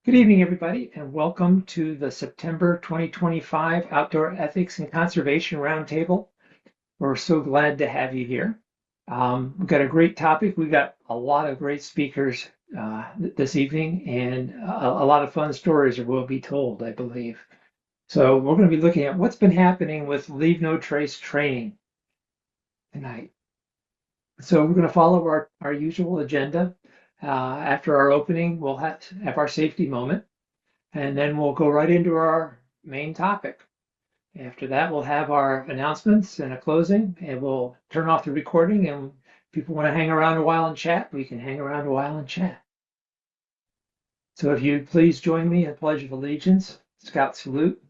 Good evening, everybody, and welcome to the September 2025 Outdoor Ethics and Conservation Roundtable. We're so glad to have you here. We've got a great topic. We've got a lot of great speakers this evening, and a lot of fun stories will be told, I believe. So we're going to be looking at what's been happening with Leave No Trace training tonight. So we're going to follow our usual agenda. After our opening, we'll have our safety moment. And then we'll go right into our main topic. After that, we'll have our announcements and a closing, and we'll turn off the recording. And if people want to hang around a while and chat, we can hang around a while and chat. So if you'd please join me in the Pledge of Allegiance, Scout Salute.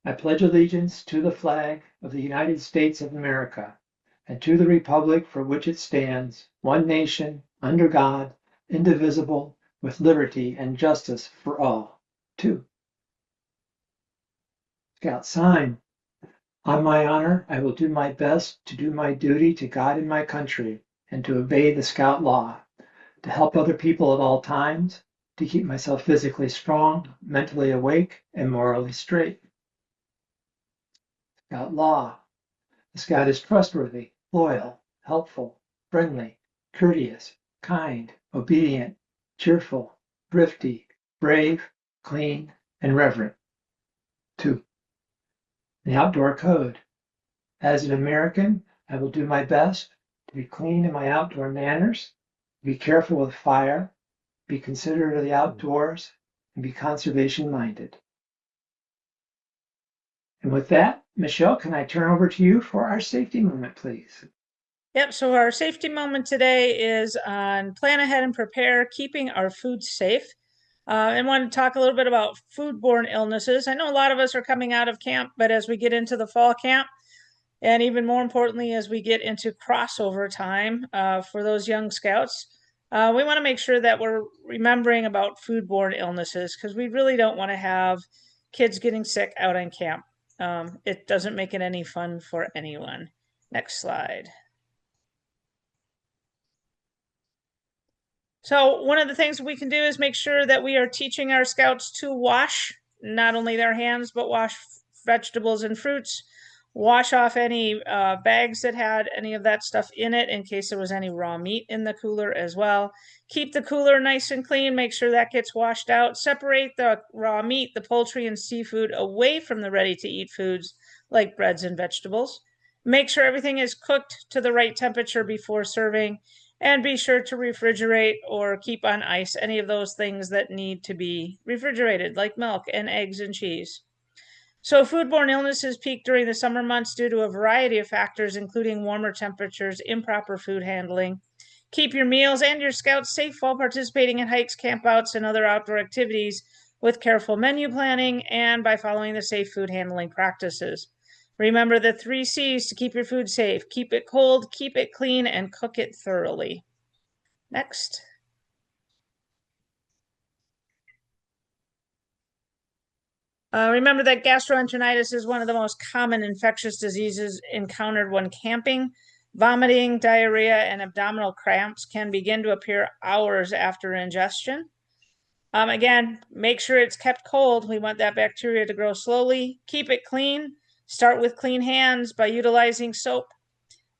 I pledge allegiance to the flag of the United States of America and to the republic for which it stands, one nation, under God, indivisible, with liberty and justice for all. 2. Scout sign. On my honor, I will do my best to do my duty to God and my country, and to obey the Scout law, to help other people at all times, to keep myself physically strong, mentally awake, and morally straight. Scout law. The Scout is trustworthy, loyal, helpful, friendly, courteous, kind, obedient, cheerful, thrifty, brave, clean, and reverent. 2. The outdoor code. As an American, I will do my best to be clean in my outdoor manners, be careful with fire, be considerate of the outdoors, and be conservation minded. And with that, Michelle, can I turn over to you for our safety moment, please? Yep, so our safety moment today is on plan ahead and prepare, keeping our food safe. And want to talk a little bit about foodborne illnesses. I know a lot of us are coming out of camp, but as we get into the fall camp, and even more importantly, as we get into crossover time for those young scouts, we want to make sure that we're remembering about foodborne illnesses because we really don't want to have kids getting sick out on camp. It doesn't make it any fun for anyone. Next slide. So one of the things we can do is make sure that we are teaching our scouts to wash not only their hands, but wash vegetables and fruits, wash off any bags that had any of that stuff in it in case there was any raw meat in the cooler as well. Keep the cooler nice and clean, make sure that gets washed out. Separate the raw meat, the poultry and seafood away from the ready to eat foods like breads and vegetables. Make sure everything is cooked to the right temperature before serving. And be sure to refrigerate or keep on ice any of those things that need to be refrigerated, like milk and eggs and cheese. So foodborne illnesses peak during the summer months due to a variety of factors, including warmer temperatures, improper food handling. Keep your meals and your scouts safe while participating in hikes, campouts, and other outdoor activities with careful menu planning and by following the safe food handling practices. Remember the 3 C's to keep your food safe. Keep it cold, keep it clean, and cook it thoroughly. Next. Remember that gastroenteritis is one of the most common infectious diseases encountered when camping. Vomiting, diarrhea, and abdominal cramps can begin to appear hours after ingestion. Again, make sure it's kept cold. We want that bacteria to grow slowly. Keep it clean. Start with clean hands by utilizing soap.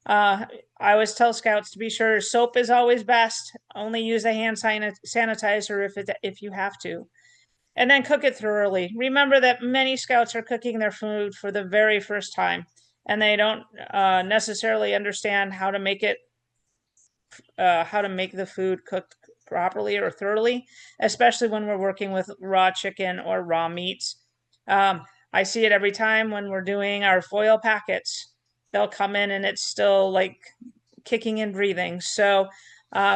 I always tell scouts to be sure soap is always best. Only use a hand sanitizer if you have to. And then cook it thoroughly. Remember that many scouts are cooking their food for the very first time, and they don't necessarily understand how to make the food cooked properly or thoroughly, especially when we're working with raw chicken or raw meats. I see it every time when we're doing our foil packets. They'll come in and it's still like kicking and breathing. So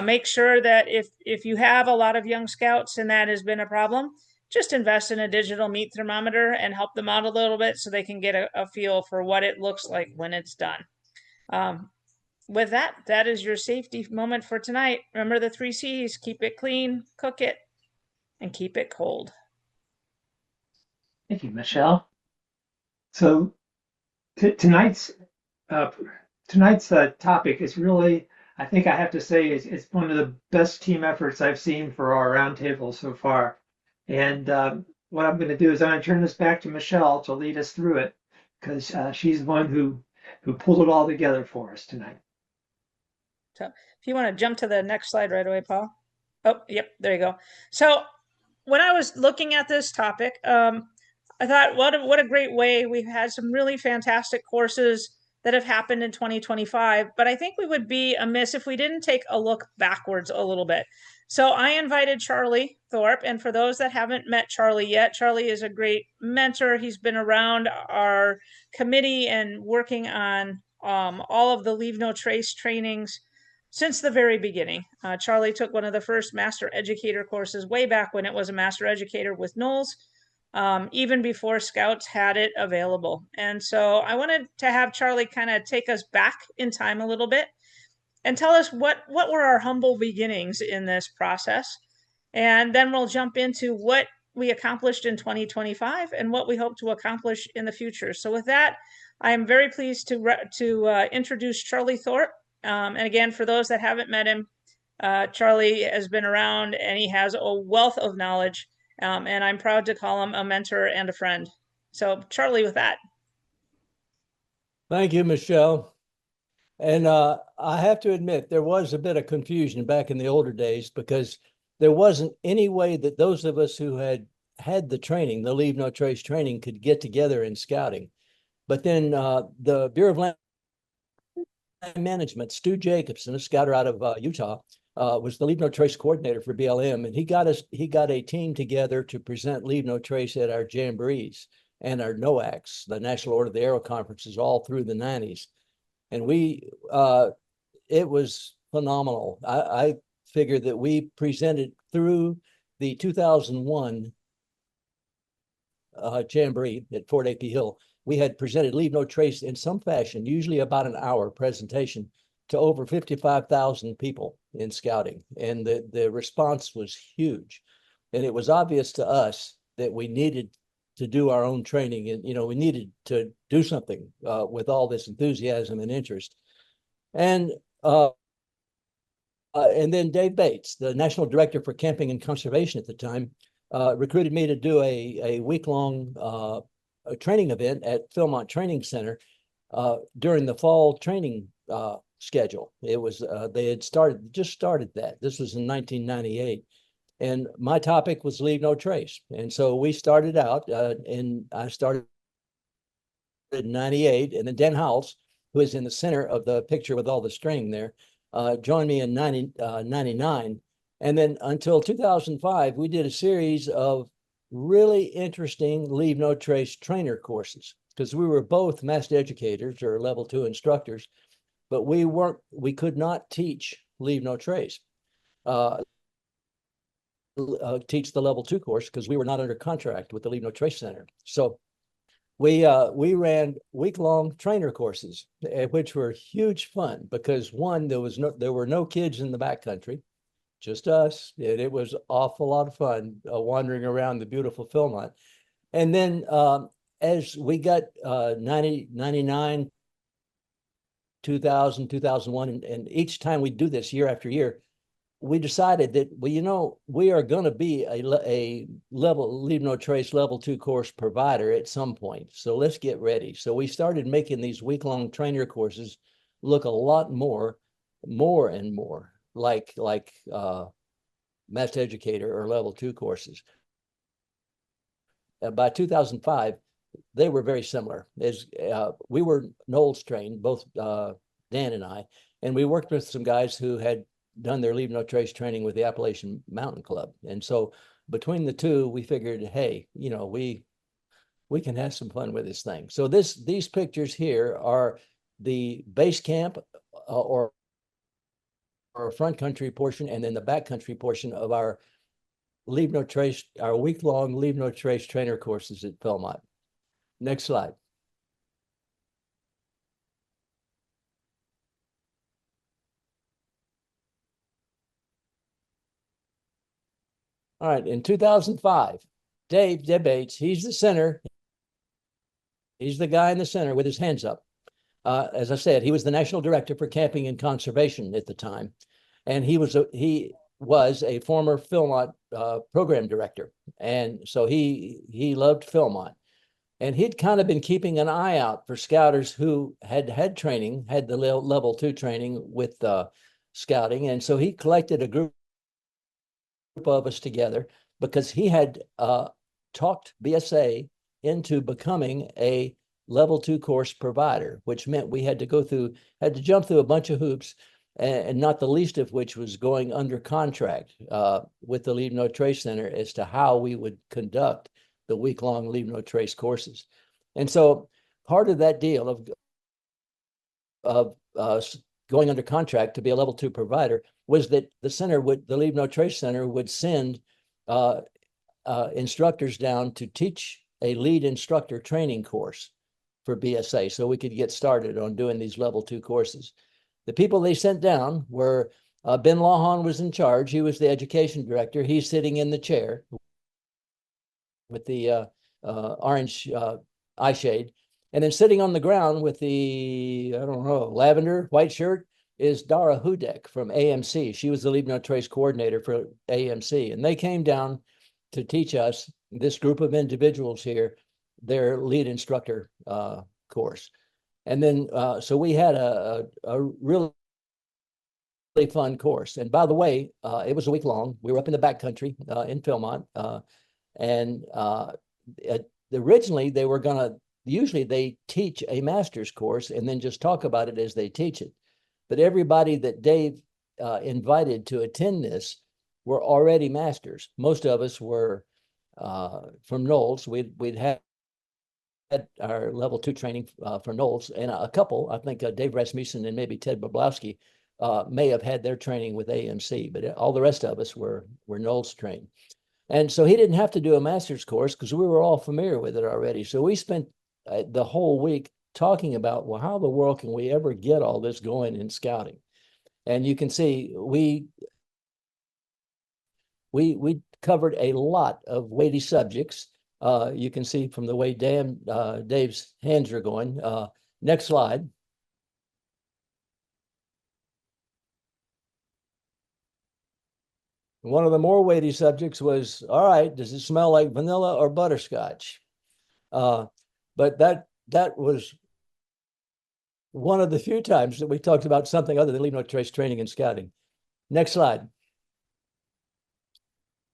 make sure that if you have a lot of young scouts and that has been a problem, just invest in a digital meat thermometer and help them out a little bit so they can get a feel for what it looks like when it's done. With that, that is your safety moment for tonight. Remember the 3 C's: keep it clean, cook it, and keep it cold. Thank you, Michelle. So tonight's topic is really I think I have to say it's one of the best team efforts I've seen for our roundtable so far. And what I'm going to do is I'm going to turn this back to Michelle to lead us through it because she's the one who pulled it all together for us tonight. So if you want to jump to the next slide right away, Paul. Oh, yep, there you go. So when I was looking at this topic, I thought, what a great way. We've had some really fantastic courses that have happened in 2025, but I think we would be amiss if we didn't take a look backwards a little bit. So I invited Charlie Thorpe, and for those that haven't met Charlie yet, Charlie is a great mentor. He's been around our committee and working on all of the Leave No Trace trainings since the very beginning. Charlie took one of the first master educator courses way back when it was a master educator with Knowles, even before Scouts had it available. And so I wanted to have Charlie kind of take us back in time a little bit and tell us what were our humble beginnings in this process. And then we'll jump into what we accomplished in 2025 and what we hope to accomplish in the future. So with that, I am very pleased to introduce Charlie Thorpe. And again, for those that haven't met him, Charlie has been around and he has a wealth of knowledge. And I'm proud to call him a mentor and a friend. So Charlie, with that. Thank you, Michelle. And I have to admit, there was a bit of confusion back in the older days because there wasn't any way that those of us who had the training, the Leave No Trace training, could get together in scouting. But then the Bureau of Land Management, Stu Jacobson, a scouter out of Utah, was the Leave No Trace coordinator for BLM, and he got a team together to present Leave No Trace at our jamborees and our NOACs, the National Order of the Arrow conferences, all through the 90s. And it was phenomenal. I figured that we presented through the 2001 jamboree at Fort A.P. Hill. We had presented Leave No Trace in some fashion, usually about an hour presentation, to over 55,000 people in scouting. And the response was huge. And it was obvious to us that we needed to do our own training, and we needed to do something with all this enthusiasm and interest. And then Dave Bates, the National Director for Camping and Conservation at the time, recruited me to do a week-long training event at Philmont Training Center during the fall training schedule. It was they had just started that. This was in 1998. And my topic was Leave No Trace. And so we started out, and I started in 98, and then Dan Howells, who is in the center of the picture with all the string there, joined me in 99. And then until 2005, we did a series of really interesting Leave No Trace trainer courses, because we were both master educators or level 2 instructors, but we could not teach Leave No Trace. Teach the level 2 course because we were not under contract with the Leave No Trace Center. So we ran week-long trainer courses, which were huge fun because one, there were no kids in the backcountry, just us, and it was an awful lot of fun wandering around the beautiful Philmont. And then as we got 99, 2000, 2001, and each time we do this year after year, we decided that, we are going to be a Leave No Trace level 2 course provider at some point. So let's get ready. So we started making these week-long trainer courses look a lot more and more like master educator or level 2 courses. By 2005, they were very similar. As we were Knowles trained, both Dan and I, and we worked with some guys who had done their Leave No Trace training with the Appalachian Mountain Club. And so between the two, we figured, hey, we can have some fun with this thing. So these pictures here are the base camp or front country portion, and then the back country portion of our Leave No Trace, our week-long Leave No Trace trainer courses at Philmont. Next slide. All right, in 2005, Dave Bates, he's the center. He's the guy in the center with his hands up. as I said, he was the National Director for Camping and Conservation at the time. And he was a former Philmont program director. And so he loved Philmont. And he'd kind of been keeping an eye out for scouters who had training, had the level 2 training with scouting. And so he collected a group of us together because he had talked BSA into becoming a level 2 course provider, which meant we had to jump through a bunch of hoops, and not the least of which was going under contract with the Leave No Trace Center as to how we would conduct the week-long Leave No Trace courses. And so part of that deal of going under contract to be a level 2 provider was that the Leave No Trace Center would send instructors down to teach a lead instructor training course for BSA so we could get started on doing these level 2 courses. The people they sent down were Ben Lawhon was in charge. He was the education director. He's sitting in the chair with the orange eye shade. And then sitting on the ground with the, I don't know, lavender white shirt is Dara Hudek from AMC. She was the Leave No Trace coordinator for AMC. And they came down to teach us, this group of individuals here, their lead instructor course. And then, so we had a really fun course. And by the way, it was a week long. We were up in the backcountry in Philmont. And originally they were usually they teach a master's course and then just talk about it as they teach it. But everybody that Dave invited to attend this were already masters. Most of us were from Knowles. We'd had our level 2 training for Knowles, and a couple, I think Dave Rasmussen and maybe Ted Boblowski may have had their training with AMC, but all the rest of us were Knowles trained. And so he didn't have to do a master's course because we were all familiar with it already. So we spent the whole week talking about, well, how in the world can we ever get all this going in scouting? And you can see we covered a lot of weighty subjects. You can see from the way Dave's hands are going. Next slide. One of the more weighty subjects was, all right, does it smell like vanilla or butterscotch? But that was one of the few times that we talked about something other than Leave No Trace training and scouting. Next slide.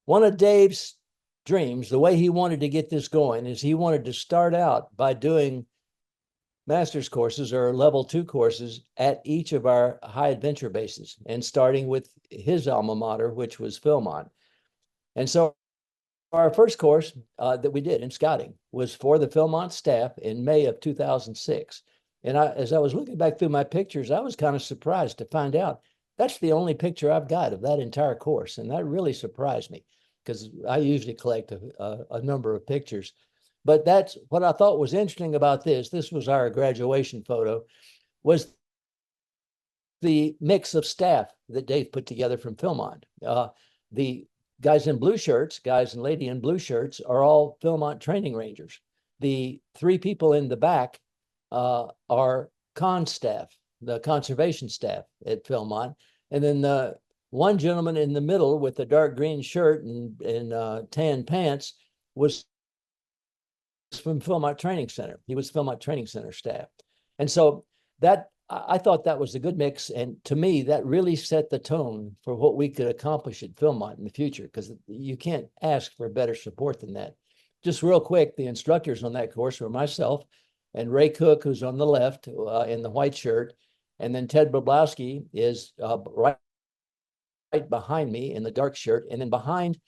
One of Dave's dreams, the way he wanted to get this going, is he wanted to start out by doing master's courses or level 2 courses at each of our high adventure bases, and starting with his alma mater, which was Philmont. And so our first course that we did in scouting was for the Philmont staff in May of 2006. And as I was looking back through my pictures, I was kind of surprised to find out that's the only picture I've got of that entire course. And that really surprised me because I usually collect a number of pictures. But that's what I thought was interesting about this. This was our graduation photo, was the mix of staff that Dave put together from Philmont. The guys in blue shirts, guys and lady in blue shirts, are all Philmont training rangers. The 3 people in the back are con staff, the conservation staff at Philmont. And then the one gentleman in the middle with the dark green shirt and tan pants was from Philmont Training Center. He was Philmont Training Center staff. And so that, I thought that was a good mix. And to me, that really set the tone for what we could accomplish at Philmont in the future, because you can't ask for better support than that. Just real quick, the instructors on that course were myself and Ray Cook, who's on the left in the white shirt. And then Ted Boblowski is right behind me in the dark shirt. And then behind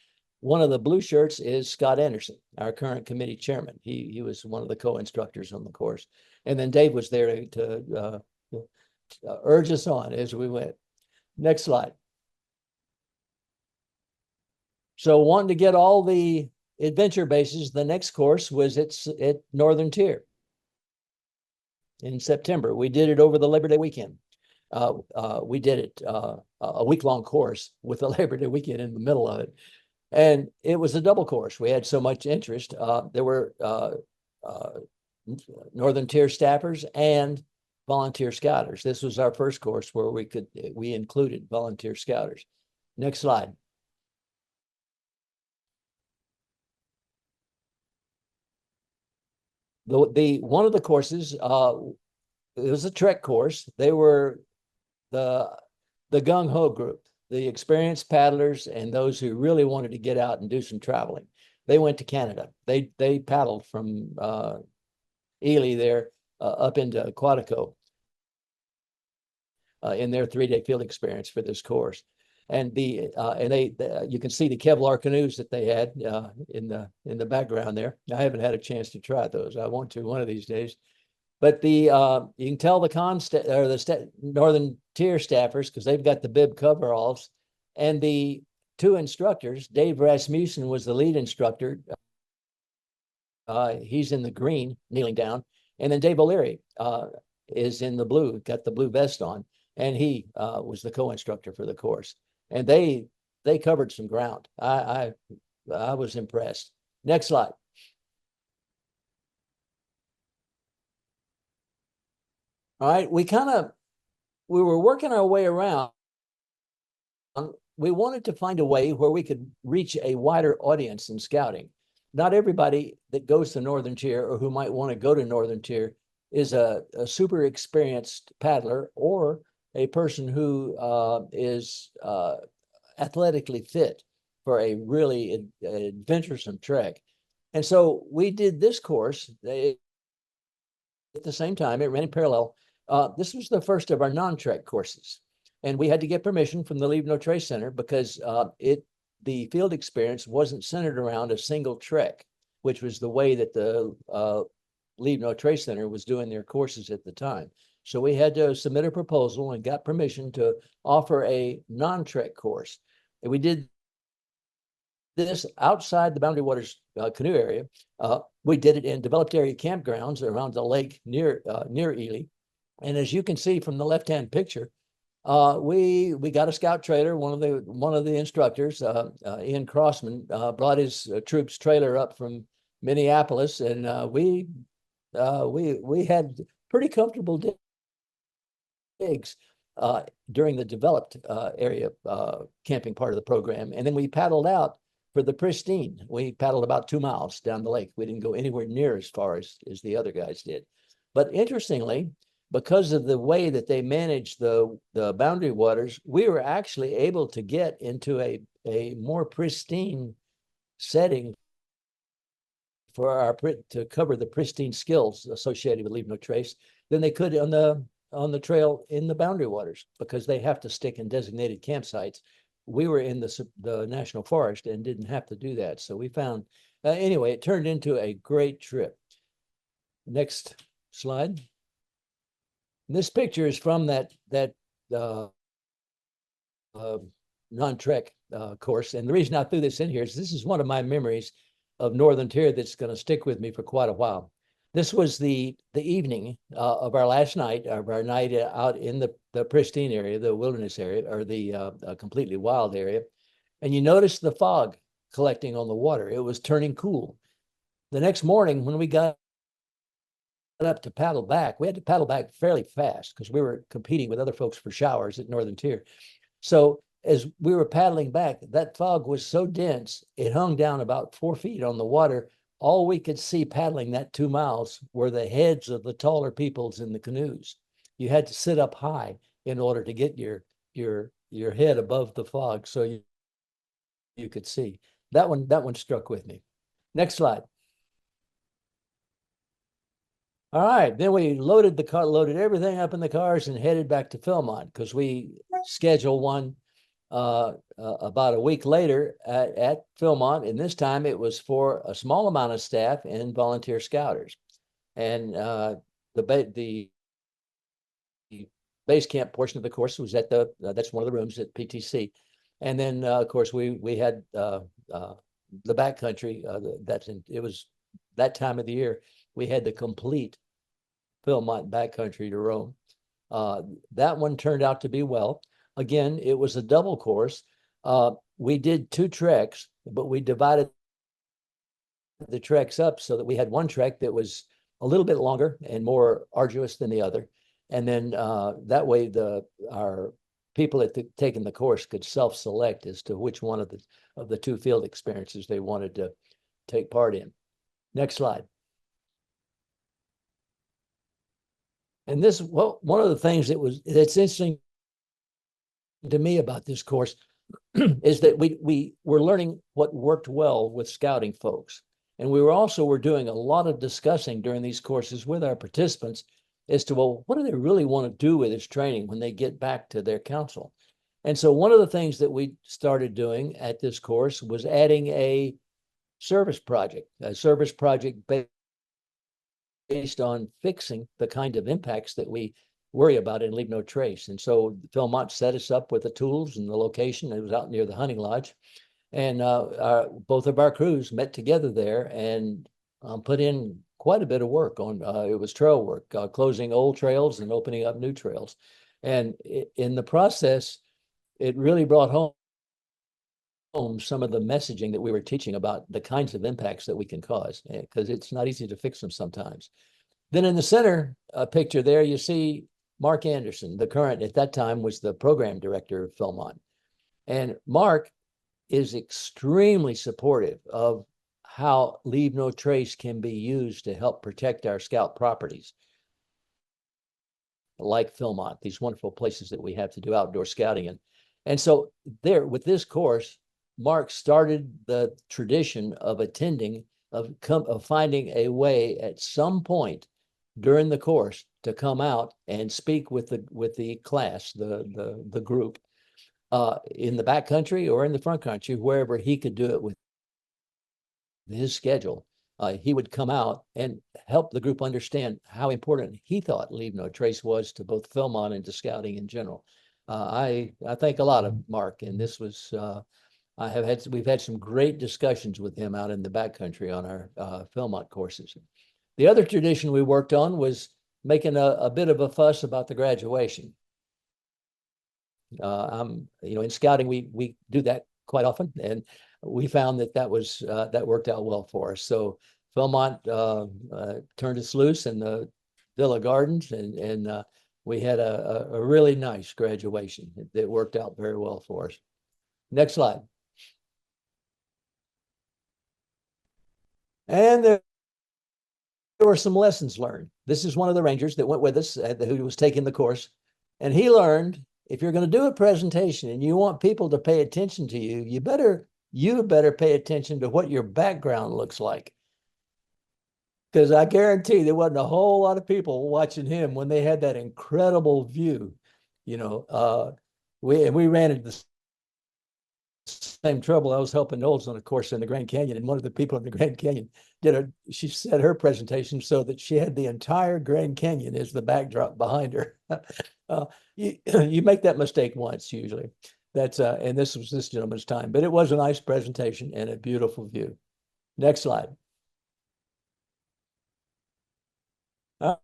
one of the blue shirts is Scott Anderson, our current committee chairman. He was one of the co-instructors on the course. And then Dave was there to urge us on as we went. Next slide. So wanting to get all the adventure bases, the next course was at Northern Tier in September. We did it over the Labor Day weekend. We did it a week-long course with the Labor Day weekend in the middle of it. And it was a double course. We had so much interest. There were Northern Tier staffers and volunteer scouters. This was our first course where we included volunteer scouters. Next slide. One of the courses, it was a trek course. They were the gung-ho group, the experienced paddlers and those who really wanted to get out and do some traveling. They went to Canada. They paddled from Ely there up into Quantico in their 3-day field experience for this course. And you can see the Kevlar canoes that they had in the background there. I haven't had a chance to try those. I want to one of these days. But you can tell the Northern Tier staffers, because they've got the bib coveralls, and the 2 instructors. Dave Rasmussen was the lead instructor. He's in the green, kneeling down, and then Dave O'Leary is in the blue, got the blue vest on, and he was the co-instructor for the course. And they covered some ground. I was impressed. Next slide. All right, we were working our way around. We wanted to find a way where we could reach a wider audience in scouting. Not everybody that goes to Northern Tier or who might want to go to Northern Tier is a super experienced paddler or a person who is athletically fit for a really adventuresome trek. And so we did this course at the same time. It ran in parallel. This was the first of our non-trek courses. And we had to get permission from the Leave No Trace Center because the field experience wasn't centered around a single trek, which was the way that the Leave No Trace Center was doing their courses at the time. So we had to submit a proposal and got permission to offer a non-trek course. And we did this outside the Boundary Waters canoe area. We did it in developed area campgrounds around the lake near Ely. And as you can see from the left-hand picture, we got a scout trailer. One of the instructors, Ian Crossman, brought his troops trailer up from Minneapolis, and we had pretty comfortable digs during the developed area camping part of the program. And then we paddled out for the pristine. We paddled about 2 miles down the lake. We didn't go anywhere near as far as the other guys did. But interestingly, because of the way that they managed the boundary waters, we were actually able to get into a more pristine setting to cover the pristine skills associated with Leave No Trace than they could on the trail in the boundary waters, because they have to stick in designated campsites. We were in the national forest and didn't have to do that. So we found, anyway, it turned into a great trip. Next slide. This picture is from that non-trek course. And the reason I threw this in here is this is one of my memories of Northern Tier that's going to stick with me for quite a while. This was the evening of our last night, of our night out in the pristine area, the wilderness area, or the completely wild area. And you notice the fog collecting on the water. It was turning cool. The next morning when we got up to paddle back, we had to paddle back fairly fast because we were competing with other folks for showers at Northern Tier. So as we were paddling back, that fog was so dense, it hung down about 4 feet on the water. All we could see paddling that 2 miles were the heads of the taller peoples in the canoes. You had to sit up high in order to get your head above the fog so you could see. That one struck with me. Next slide. All right, then we loaded everything up in the cars and headed back to Philmont because we scheduled one about a week later at Philmont, and this time it was for a small amount of staff and volunteer scouters. And the base camp portion of the course was at that's one of the rooms at PTC. And then of course we had the backcountry. It was that time of the year. We had the complete Philmont backcountry to roam. That one turned out to be well. Again, it was a double course. We did 2 treks, but we divided the treks up so that we had one trek that was a little bit longer and more arduous than the other. And then that way our people taking the course could self-select as to which one of the two field experiences they wanted to take part in. Next slide. And this, well, one of the things that's interesting to me about this course is that we were learning what worked well with scouting folks. And we're doing a lot of discussing during these courses with our participants as to, well, what do they really want to do with this training when they get back to their council? And so one of the things that we started doing at this course was adding a service project based on fixing the kind of impacts that we worry about and leave no trace. And so Philmont set us up with the tools and the location. It was out near the hunting lodge. And both of our crews met together there and put in quite a bit of work on, it was trail work, closing old trails and opening up new trails. And in the process, it really brought home some of the messaging that we were teaching about the kinds of impacts that we can cause, because it's not easy to fix them sometimes. Then in the center picture there, you see Mark Anderson, the current, at that time, was the program director of Philmont. And Mark is extremely supportive of how Leave No Trace can be used to help protect our scout properties, like Philmont, these wonderful places that we have to do outdoor scouting in. And so there, with this course, Mark started the tradition of finding a way at some point during the course to come out and speak with the class, the group, in the back country or in the front country, wherever he could do it with his schedule. He would come out and help the group understand how important he thought Leave No Trace was to both Philmont and to scouting in general. I thank a lot of Mark, and this was we've had some great discussions with him out in the backcountry on our Philmont courses. The other tradition we worked on was making a bit of a fuss about the graduation. In scouting, we do that quite often, and we found that worked out well for us. So Philmont turned us loose in the Villa Gardens, and we had a really nice graduation. It worked out very well for us. Next slide. And there were some lessons learned. This is one of the rangers that went with us, who was taking the course. And he learned, if you're going to do a presentation and you want people to pay attention to you, you better pay attention to what your background looks like. Because I guarantee there wasn't a whole lot of people watching him when they had that incredible view. We ran into the same trouble. I was helping Knowles on a course in the Grand Canyon, and one of the people in the Grand Canyon she set her presentation so that she had the entire Grand Canyon as the backdrop behind her. You make that mistake once usually. And this was this gentleman's time, but it was a nice presentation and a beautiful view. Next slide. All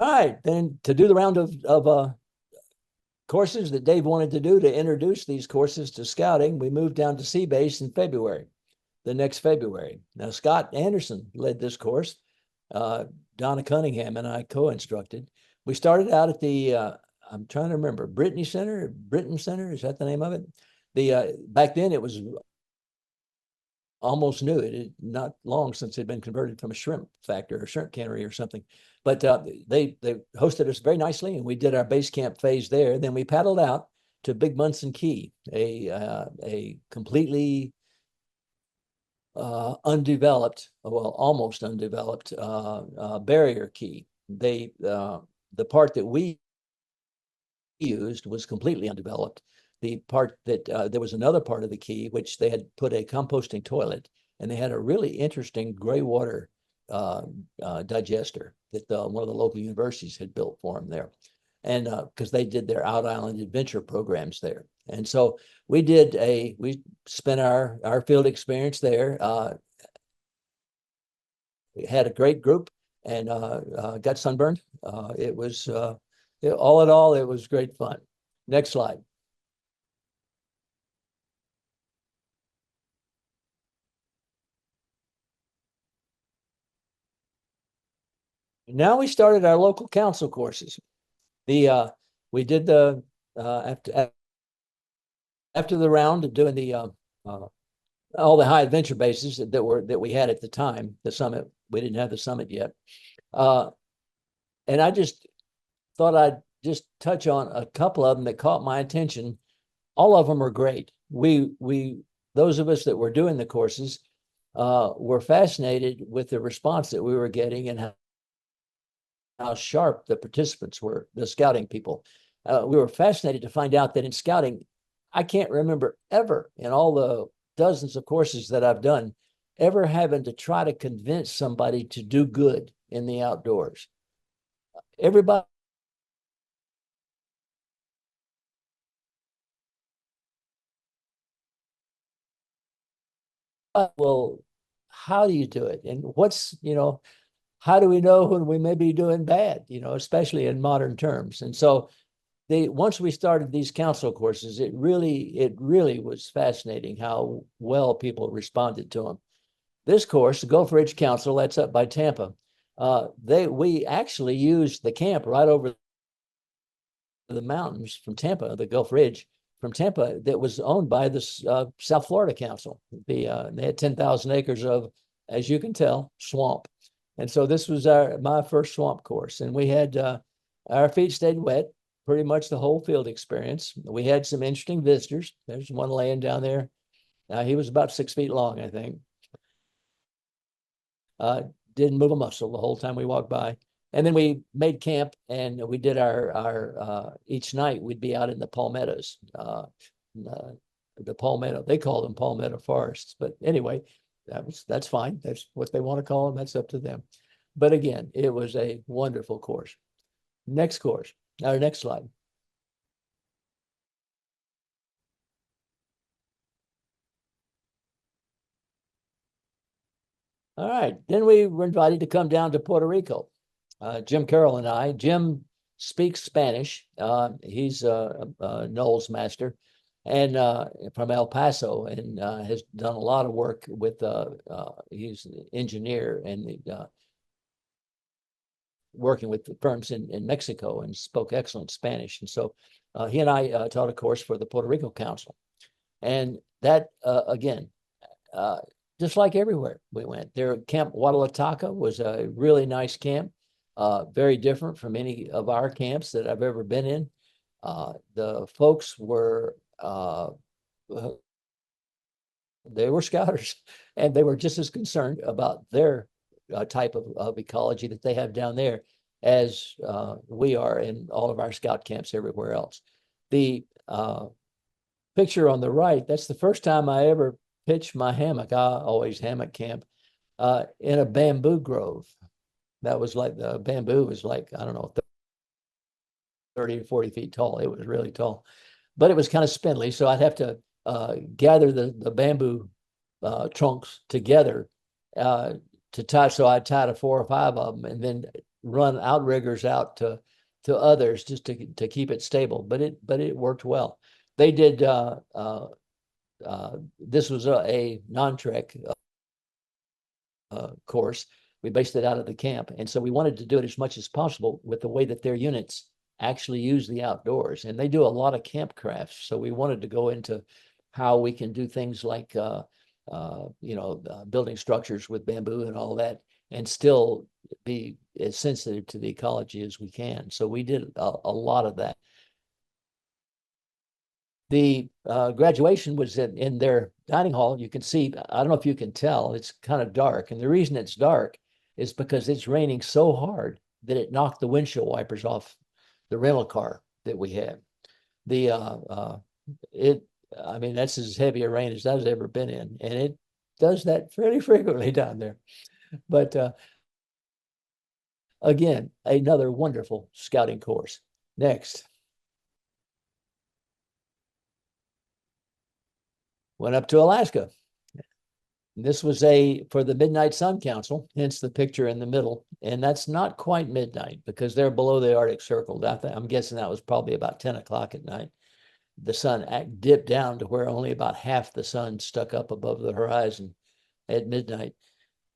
right, then to do the round of courses that Dave wanted to do to introduce these courses to scouting, we moved down to Sea Base in February, the next February. Now, Scott Anderson led this course. Donna Cunningham and I co-instructed. We started out at the, I'm trying to remember, Britton Center, is that the name of it? Back then it was almost new. It had not long since it had been converted from a shrimp factory or shrimp cannery or something. But they hosted us very nicely, and we did our base camp phase there. Then we paddled out to Big Munson Key, a completely undeveloped, well, almost undeveloped barrier key. The part that we used was completely undeveloped. The part that there was another part of the key which they had put a composting toilet, and they had a really interesting gray water digester that one of the local universities had built for them there, and because they did their out island adventure programs there. And so we spent our field experience there. We had a great group and got sunburned. It was all in all, it was great fun. Next slide. Now we started our local council courses. We did the after the round of doing the all the high adventure bases that we had at the time, the summit. We didn't have the summit yet. And I just thought I'd just touch on a couple of them that caught my attention. All of them are great. Those of us that were doing the courses were fascinated with the response that we were getting and how sharp the participants were, the scouting people. We were fascinated to find out that in scouting, I can't remember ever in all the dozens of courses that I've done, ever having to try to convince somebody to do good in the outdoors. Everybody well, how do you do it? And how do we know when we may be doing bad, especially in modern terms? And so once we started these council courses, it really was fascinating how well people responded to them. This course, the Gulf Ridge Council, that's up by Tampa. We actually used the camp right over the mountains from Tampa, the Gulf Ridge from Tampa, that was owned by the South Florida Council. They had 10,000 acres of, as you can tell, swamp. And so this was my first swamp course. And we had our feet stayed wet pretty much the whole field experience. We had some interesting visitors. There's one laying down there. He was about 6 feet long, I think. Didn't move a muscle the whole time we walked by. And then we made camp and we did our each night we'd be out in the palmettos, the palmetto, they call them palmetto forests. But anyway, that's fine. That's what they want to call them. That's up to them. But again, it was a wonderful course. Next course, our next slide. All right, then we were invited to come down to Puerto Rico. Jim Carroll and I. Jim speaks Spanish. He's a Knowles master and from El Paso, and has done a lot of work with, he's an engineer and working with the firms in Mexico, and spoke excellent Spanish. And so he and I taught a course for the Puerto Rico Council. And that, again, just like everywhere we went there, Camp Guadalataca was a really nice camp, very different from any of our camps that I've ever been in. The folks were, they were scouters, and they were just as concerned about their type of ecology that they have down there as we are in all of our scout camps everywhere else. The picture on the right, that's the first time I ever pitched my hammock. I always hammock camp in a bamboo grove. That was like, the bamboo was like, I don't know, 30 or 40 feet tall. It was really tall, but it was kind of spindly. So I'd have to gather the bamboo trunks together to tie. So I tied 4 or 5 of them and then run outriggers out to others just to keep it stable. But it worked well. They did, this was a non-trek course. We based it out of the camp. And so we wanted to do it as much as possible with the way that their units actually use the outdoors. And they do a lot of camp crafts. So we wanted to go into how we can do things like, building structures with bamboo and all that, and still be as sensitive to the ecology as we can. So we did a lot of that. The graduation was in their dining hall. You can see, I don't know if you can tell, it's kind of dark. And the reason it's dark is because it's raining so hard that it knocked the windshield wipers off the rental car that we had. I mean, that's as heavy a rain as I've ever been in. And it does that fairly frequently down there. But again, another wonderful scouting course. Next. Went up to Alaska. This was for the Midnight Sun Council, hence the picture in the middle. And that's not quite midnight because they're below the Arctic Circle. I'm guessing that was probably about 10 o'clock at night. The sun dipped down to where only about half the sun stuck up above the horizon at midnight.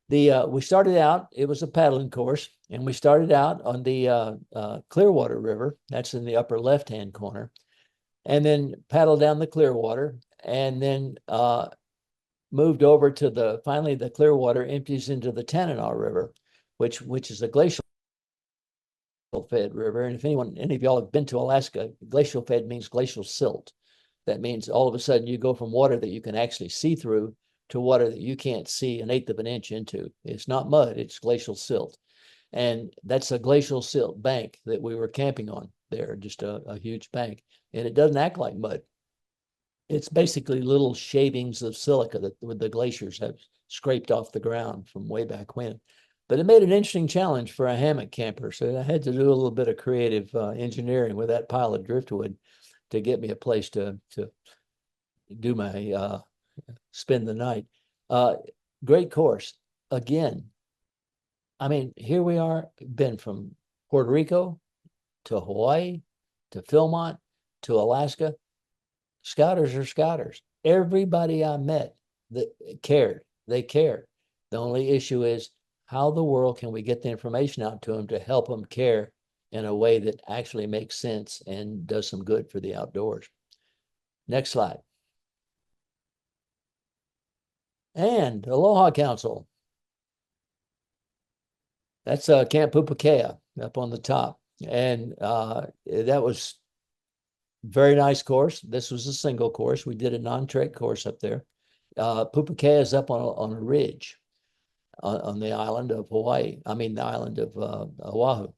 We started out, it was a paddling course, and we started out on the Clearwater River. That's in the upper left-hand corner, and then paddled down the Clearwater, and then moved over to finally the Clearwater empties into the Tanana River, which is a glacial fed river. And if any of y'all have been to Alaska, glacial fed means glacial silt. That means all of a sudden you go from water that you can actually see through to water that you can't see an eighth of an inch into. It's not mud, it's glacial silt. And that's a glacial silt bank that we were camping on there, just a huge bank. And it doesn't act like mud. It's basically little shavings of silica that the glaciers have scraped off the ground from way back when. But it made an interesting challenge for a hammock camper. So I had to do a little bit of creative engineering with that pile of driftwood to get me a place to do my spend the night. Great course. Again, I mean, here we are, been from Puerto Rico to Hawaii to Philmont to Alaska. Scouters are scouters. Everybody I met that cared, they cared. The only issue is how the world can we get the information out to them to help them care in a way that actually makes sense and does some good for the outdoors. Next slide. And Aloha Council. That's Camp Pupukea up on the top. And that was very nice course. This was a single course. We did a non-trek course up there. Pupukea is up on a ridge on the island of Hawaii. I mean, the island of Oahu.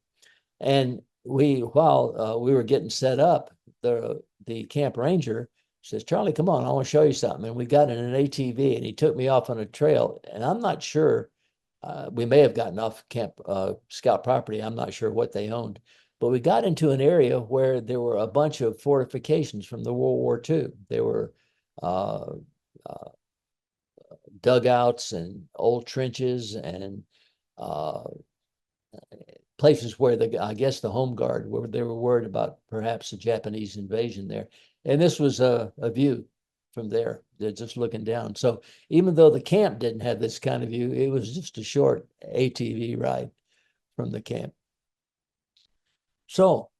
And while we were getting set up, the camp ranger says, "Charlie, come on, I want to show you something." And we got in an ATV, and he took me off on a trail. And I'm not sure, we may have gotten off camp scout property. I'm not sure what they owned. But we got into an area where there were a bunch of fortifications from the World War II. There were dugouts and old trenches and places where I guess the home guard, where they were worried about perhaps a Japanese invasion there. And this was a view from there. They're just looking down. So even though the camp didn't have this kind of view, it was just a short ATV ride from the camp. So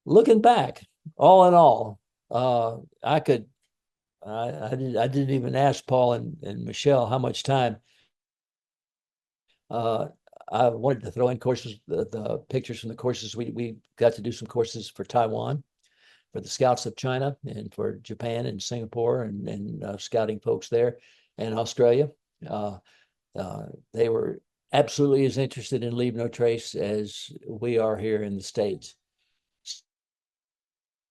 looking back, all in all, I didn't even ask Paul and Michelle how much time. I wanted to throw in courses, the pictures from the courses. We got to do some courses for Taiwan, for the Scouts of China, and for Japan and Singapore, and scouting folks there, and Australia. They were absolutely as interested in Leave No Trace as we are here in the States.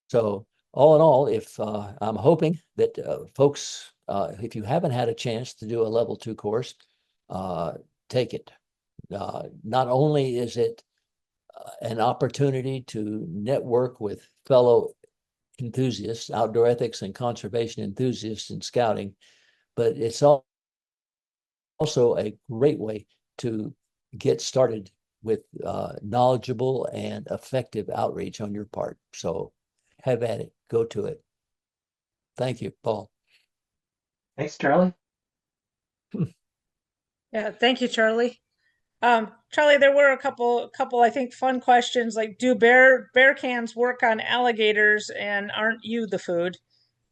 So all in all, if I'm hoping that folks, if you haven't had a chance to do a level 2 course, take it. Not only is it an opportunity to network with fellow enthusiasts, outdoor ethics and conservation enthusiasts in scouting, but it's also a great way to get started with knowledgeable and effective outreach on your part. So have at it, go to it. Thank you, Paul. Thanks, Charlie. Yeah, thank you, Charlie. Charlie, there were a couple, I think, fun questions like, do bear cans work on alligators, and aren't you the food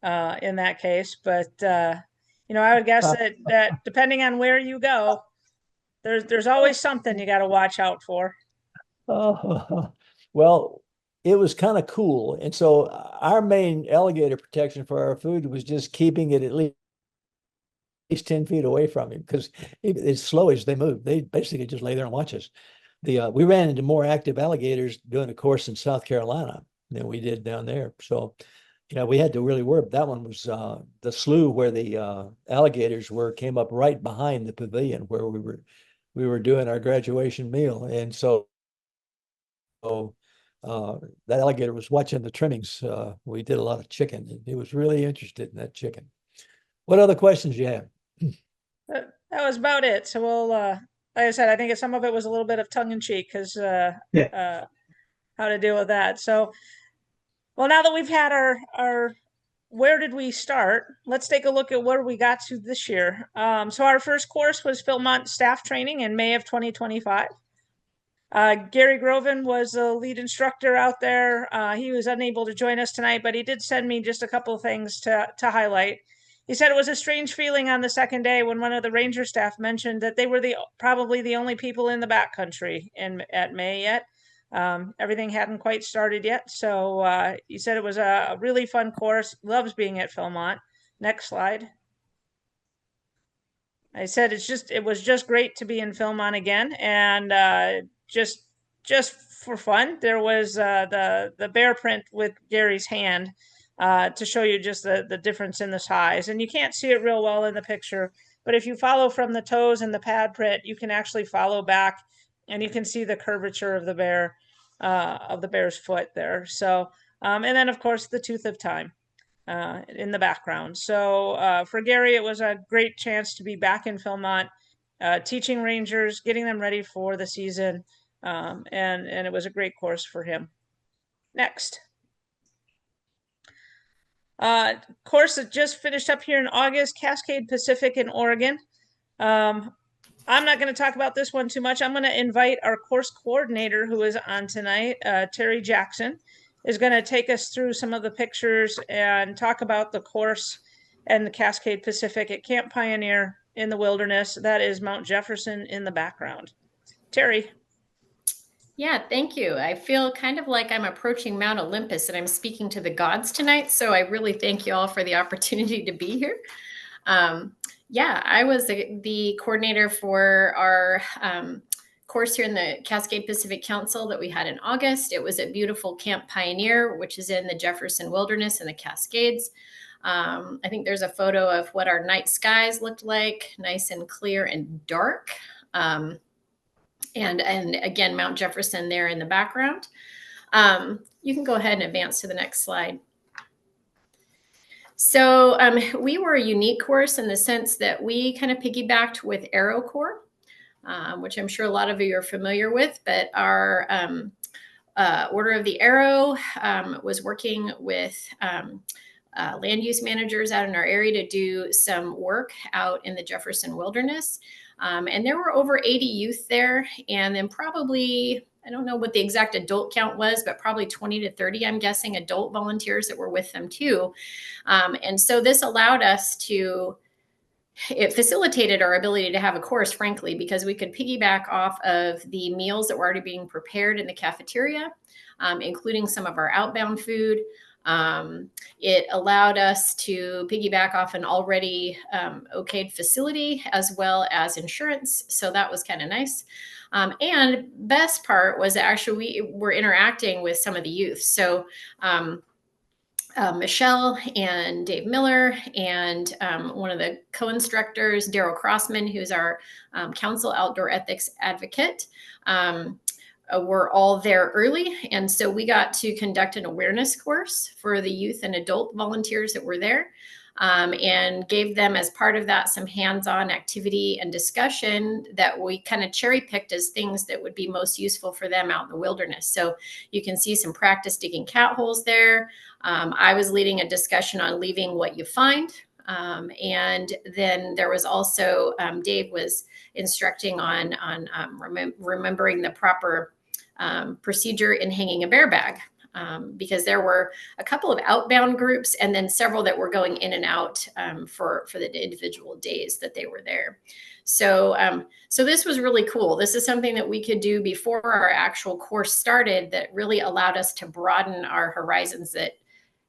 in that case? But I would guess that depending on where you go, there's always something you got to watch out for. Well, it was kind of cool. And so our main alligator protection for our food was just keeping it at least 10 feet away from him, because as slow as they move, they basically just lay there and watch us. We ran into more active alligators doing a course in South Carolina than we did down there. So, we had to really work. That one was the slough where the alligators came up right behind the pavilion where we were doing our graduation meal. And so that alligator was watching the trimmings. We did a lot of chicken, and he was really interested in that chicken. What other questions do you have? That was about it. So we'll, like I said, I think some of it was a little bit of tongue in cheek because how to deal with that. So, well, now that we've had our where did we start? Let's take a look at where we got to this year. So our first course was Philmont staff training in May of 2025. Gary Groven was the lead instructor out there. He was unable to join us tonight, but he did send me just a couple of things to highlight. He said it was a strange feeling on the second day when one of the ranger staff mentioned that they were probably the only people in the backcountry at May yet. Everything hadn't quite started yet. So he said it was a really fun course, loves being at Philmont. Next slide. I said it was just great to be in Philmont again, and just for fun, there was the bear print with Gary's hand to show you just the difference in the size. And you can't see it real well in the picture, but if you follow from the toes and the pad print, you can actually follow back, and you can see the curvature of the bear's foot there. So, and then of course the tooth of time in the background. So for Gary, it was a great chance to be back in Philmont, teaching rangers, getting them ready for the season, and it was a great course for him. Next. Course that just finished up here in August, Cascade Pacific in Oregon. I'm not going to talk about this one too much. I'm going to invite our course coordinator who is on tonight, Terry Jackson, is going to take us through some of the pictures and talk about the course and the Cascade Pacific at Camp Pioneer in the wilderness. That is Mount Jefferson in the background. Terry. Yeah, thank you. I feel kind of like I'm approaching Mount Olympus and I'm speaking to the gods tonight. So I really thank you all for the opportunity to be here. Yeah, I was the coordinator for our course here in the Cascade Pacific Council that we had in August. It was at beautiful Camp Pioneer, which is in the Jefferson Wilderness in the Cascades. I think there's a photo of what our night skies looked like, nice and clear and dark. And again, Mount Jefferson there in the background. You can go ahead and advance to the next slide. So we were a unique course in the sense that we kind of piggybacked with AeroCorps, which I'm sure a lot of you are familiar with, but our Order of the Arrow was working with land use managers out in our area to do some work out in the Jefferson Wilderness. And there were over 80 youth there, and then probably, I don't know what the exact adult count was, but probably 20 to 30, I'm guessing, adult volunteers that were with them too. And so this allowed us to, it facilitated our ability to have a course, frankly, because we could piggyback off of the meals that were already being prepared in the cafeteria, including some of our outbound food. It allowed us to piggyback off an already okayed facility as well as insurance. So that was kind of nice. And best part was actually we were interacting with some of the youth. So Michelle and Dave Miller and one of the co-instructors, Daryl Crossman, who's our council outdoor ethics advocate, were all there early. And so we got to conduct an awareness course for the youth and adult volunteers that were there, and gave them as part of that some hands-on activity and discussion that we kind of cherry picked as things that would be most useful for them out in the wilderness. So you can see some practice digging cat holes there. I was leading a discussion on leaving what you find. And then there was also, Dave was instructing on remembering the proper procedure in hanging a bear bag, because there were a couple of outbound groups and then several that were going in and out for the individual days that they were there. So this was really cool. This is something that we could do before our actual course started that really allowed us to broaden our horizons, that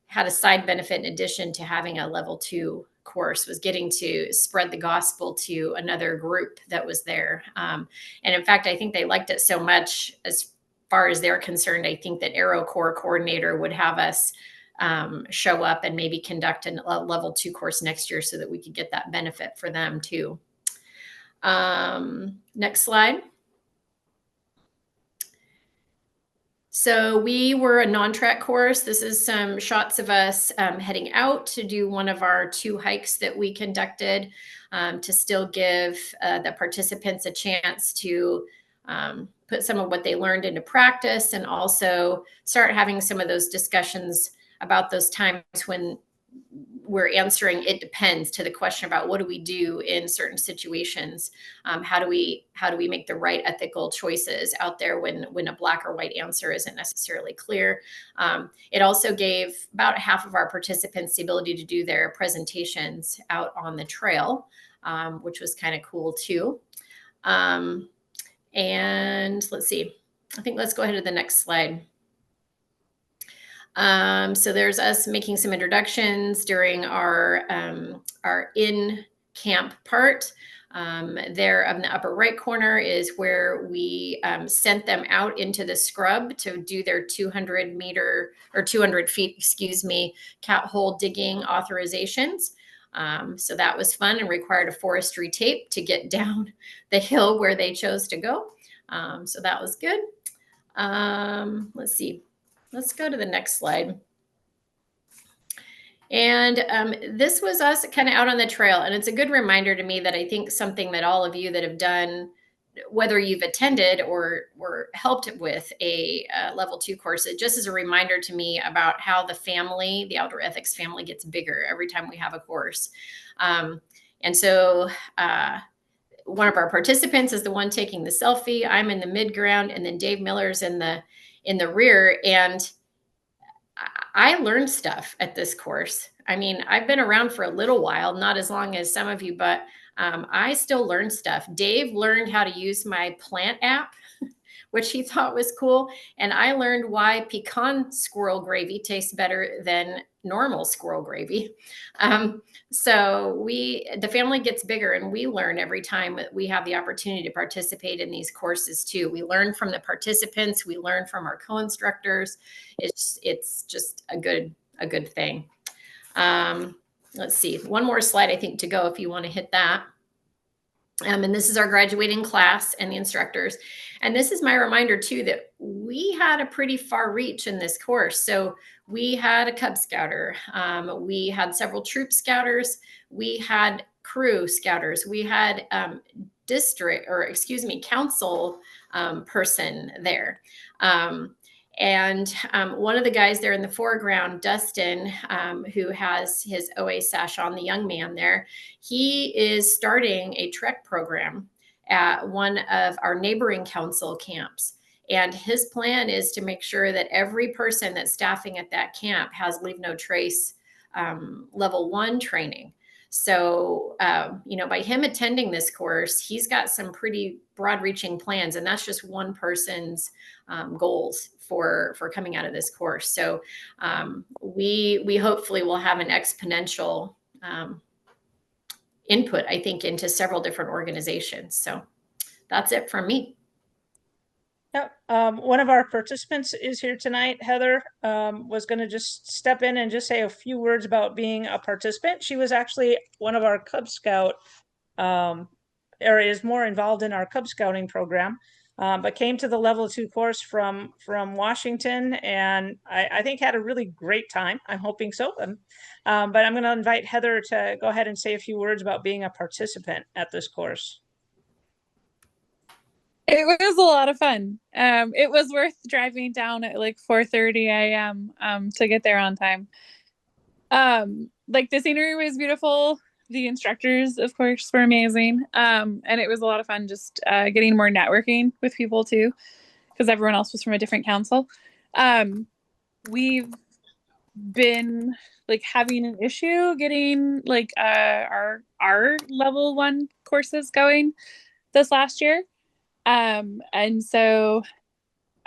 had a side benefit in addition to having a level 2 course, was getting to spread the gospel to another group that was there. And in fact, I think they liked it so much, as far as they're concerned, I think that AeroCorps coordinator would have us show up and maybe conduct a level 2 course next year so that we could get that benefit for them too. Next slide. So we were a non-track course. This is some shots of us heading out to do one of our 2 hikes that we conducted, to still give the participants a chance to put some of what they learned into practice, and also start having some of those discussions about those times when we're answering it depends to the question about what do we do in certain situations. How do we make the right ethical choices out there when a black or white answer isn't necessarily clear. It also gave about half of our participants the ability to do their presentations out on the trail, which was kind of cool too. And let's see, I think let's go ahead to the next slide. So there's us making some introductions during our in-camp part. There in the upper right corner is where we sent them out into the scrub to do their 200 feet, excuse me, cat hole digging authorizations. So that was fun and required a forestry tape to get down the hill where they chose to go. So that was good. Let's see. Let's go to the next slide. And this was us kind of out on the trail. And it's a good reminder to me that I think something that all of you that have done, whether you've attended or helped with a level 2 course, it just is a reminder to me about how the outdoor ethics family gets bigger every time we have a course. And so one of our participants is the one taking the selfie. I'm in the mid ground, and then Dave Miller's in the rear. And I learned stuff at this course. I mean, I've been around for a little while, not as long as some of you, but I still learned stuff. Dave learned how to use my plant app, which he thought was cool. And I learned why pecan squirrel gravy tastes better than normal squirrel gravy. So the family gets bigger, and we learn every time that we have the opportunity to participate in these courses too. We learn from the participants, we learn from our co-instructors. It's just a good thing. Let's see, one more slide, I think, to go if you want to hit that. And this is our graduating class and the instructors. And this is my reminder too, that we had a pretty far reach in this course. So we had a Cub Scouter. We had several troop scouters. We had crew scouters. We had council person there. And one of the guys there in the foreground, Dustin, who has his OA sash on, the young man there, he is starting a trek program at one of our neighboring council camps. And his plan is to make sure that every person that's staffing at that camp has Leave No Trace level 1 training. So, by him attending this course, he's got some pretty broad-reaching plans, and that's just one person's goals for coming out of this course. So, we hopefully will have an exponential input, I think, into several different organizations. So, that's it from me. Yep. One of our participants is here tonight. Heather was going to just step in and just say a few words about being a participant. She was actually one of our Cub Scout, or is more involved in our Cub Scouting program, but came to the level 2 course from Washington, and I think had a really great time. I'm hoping so. But I'm going to invite Heather to go ahead and say a few words about being a participant at this course. It was a lot of fun. It was worth driving down at like 4:30 a.m. To get there on time. The scenery was beautiful. The instructors, of course, were amazing. And it was a lot of fun just getting more networking with people too, because everyone else was from a different council. We've been having an issue getting our level 1 courses going this last year. And so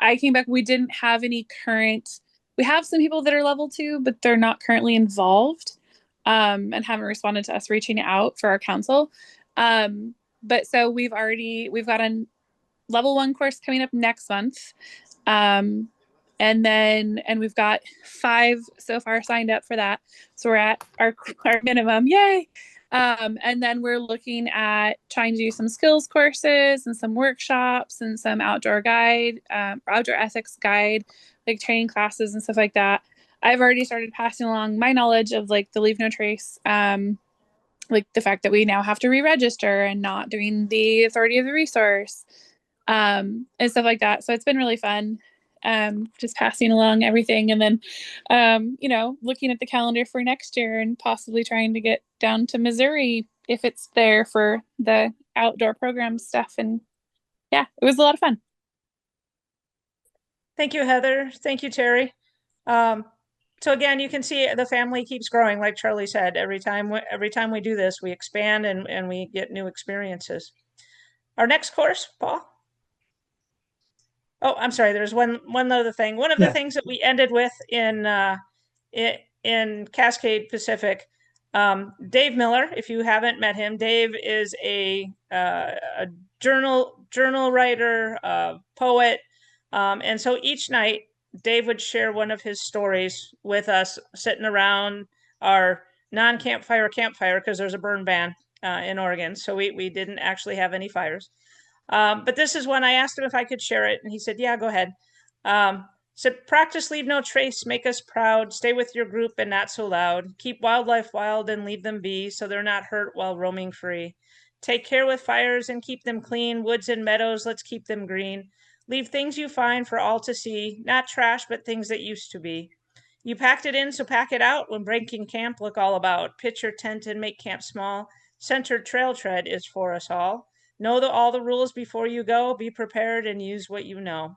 I came back, we didn't have any we have some people that are level 2, but they're not currently involved, and haven't responded to us reaching out for our council. But so we've got a level 1 course coming up next month. And we've got 5 so far signed up for that. So we're at our minimum. Yay. And then we're looking at trying to do some skills courses and some workshops and some outdoor ethics guide, training classes and stuff like that. I've already started passing along my knowledge of the Leave No Trace, the fact that we now have to re-register and not doing the authority of the resource, and stuff like that. So it's been really fun. just passing along everything. And then, looking at the calendar for next year and possibly trying to get down to Missouri if it's there for the outdoor program stuff. And yeah, it was a lot of fun. Thank you, Heather. Thank you, Terry. So again, you can see the family keeps growing, like Charlie said. Every time we do this, we expand and we get new experiences. Our next course, Paul. Oh, I'm sorry. There's one other thing. One of the things that we ended with in Cascade Pacific, Dave Miller. If you haven't met him, Dave is a journal writer, poet, and so each night Dave would share one of his stories with us, sitting around our non-campfire campfire because there's a burn ban in Oregon, so we didn't actually have any fires. But this is when I asked him if I could share it, and he said, yeah, go ahead. Said, practice, leave no trace, make us proud, stay with your group and not so loud, keep wildlife wild and leave them be so they're not hurt while roaming free. Take care with fires and keep them clean, woods and meadows, let's keep them green. Leave things you find for all to see, not trash, but things that used to be. You packed it in, so pack it out when breaking camp, look all about. Pitch your tent and make camp small. Centered trail tread is for us all. Know all the rules before you go, be prepared and use what you know.